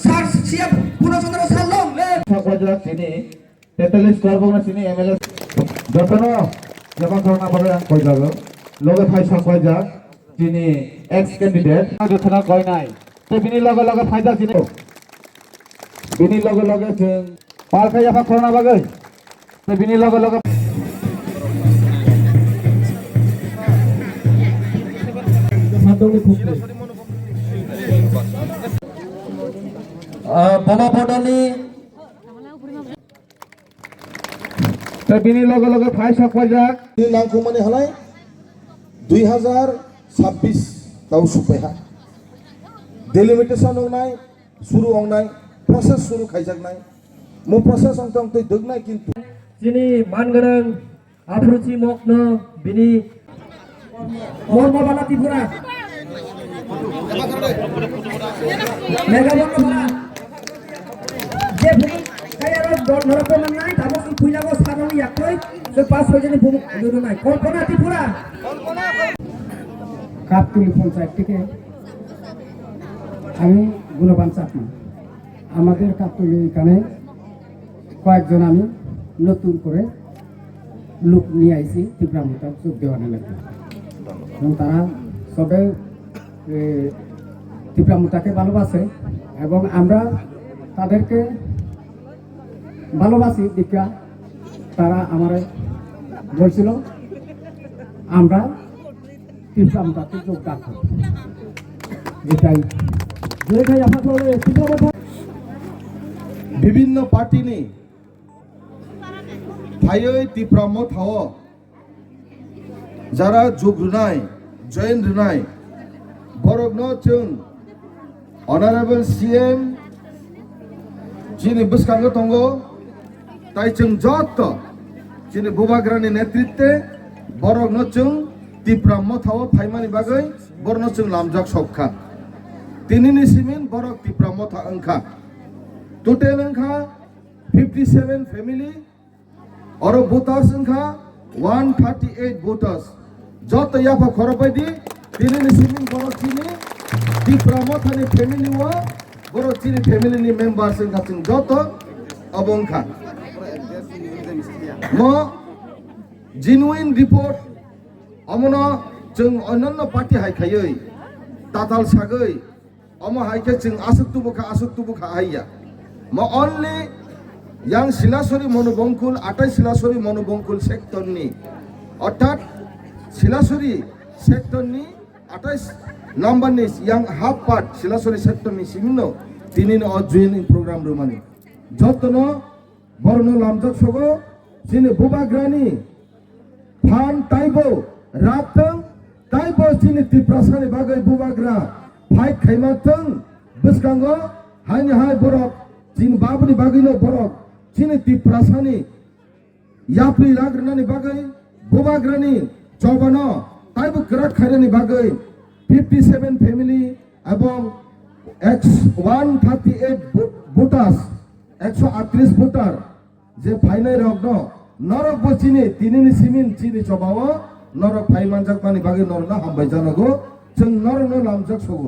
sir CM পূর্ণচন্দ্র সাল্লং পর্যায়ে চিনি 43 করবনা চিনি এমএলএ যতন জমা করনা বলে কই যাব লগে ফাইসা কই যা চিনি এক্স ক্যান্ডিডেট যতনা কই নাই তে বিনি লগে লগে ফায়দা চিনি বিনি লগে লগে পার খাই আপা করনা বাগৈ তে বিনি লগে লগে মাদলি খুঁজতে বোমা বডালি বিনি লগে লগে ফাইসা কই যা नांगौ माने हलाय 2026 ताव सुपैहा डेलिमिटेशन होनाय शुरू होनाय प्रोसेस शुरू खायजाकनाय मो प्रोसेस अंतम तै दगनाय किन्तु जिनि मानगोनां आब्रुथि मग्न बिनि मर्मबाला त्रिपुरा मेगाबन बाला जे कायारो दल नरकम नाय ताबो फुइलागो सानानि याखै जे पास হইজেনি ভূমি নুরু নাই কল্পনা ত্রিপুরা কাপতুলি পঞ্চায়েত থেকে আমি গুণবান চাকমা আমাদের কাপতুলি এখানে কয়েকজন আমি নতুন করে লোক নিয়ে আইছি ত্রিপুরামূলক যোগ দেওয়ার লাগে এবং তারা সবে ত্রিপুরামূলককে ভালোবাসে এবং আমরা তাদেরকে ভালোবাসি দীক্ষা তারা আমার বলছিল আমরা ত্রিপুরামূলককে যোগদান করব এটাই যেটাই আপনাদের ত্রিপুরামূলক विभिन्न पार्टी नि थायै तिफ्राम थाव जारा जुग्रुनाय जयन रुनाय बरगनो जों अनारेबल सीएम जिनि बसकांगो दंगो ताइ जों जत जिनि बुबाग्रानि नेतृत्वे बरगनो जों तिफ्राम थाव फाइमानि बागै बरनो जों लामजाक सबखा तिनिनि सिमिन बरग तिफ्राम था अंखा टोटल अंखा 57 फैमिली और वोटर्स अंखा 138 वोटर्स जत याफा खरबायदि तिनिनि सिमिन बरग चिनि तिफ्रामथानि फैमिली वा बरग चिनि फैमिली नि मेंबर्स अंखा जों जत अबंखा म जेनुइन रिपोर्ट अमनो जों अन्यान्य पार्टी हायखायै ताताल सागै अम हायखे जों आसुतुबुखा हायया म only yang Silasuri Monobongkul atai Silasuri Monobongkul sector ni অর্থাৎ Silasuri sector ni atai number ni yang half part Silasuri sector ni simino tinin joining program rumani jotno borno lamjak sogo jini bubagrani phan taibo ratang taibo jini tiprasani bagai bubagra phai khaimatang biskango haini hai borok जिन बाबुनि बागैनो बरक जिन तिप्रासानि याप्रि लाग्रनानि बागै बुबाग्रानि चौबानो ताइबो गराक खायरानि बागै 57 family एवं X138 वोटार्स 138 वोटार जे फाइनाय रगनो नरक बचिनि तिनिनि semen चिनि चबाव नरक फाइमानजाक मानि बागै नरना हामबाय जानांगौ जों नरनो लामजाक सगो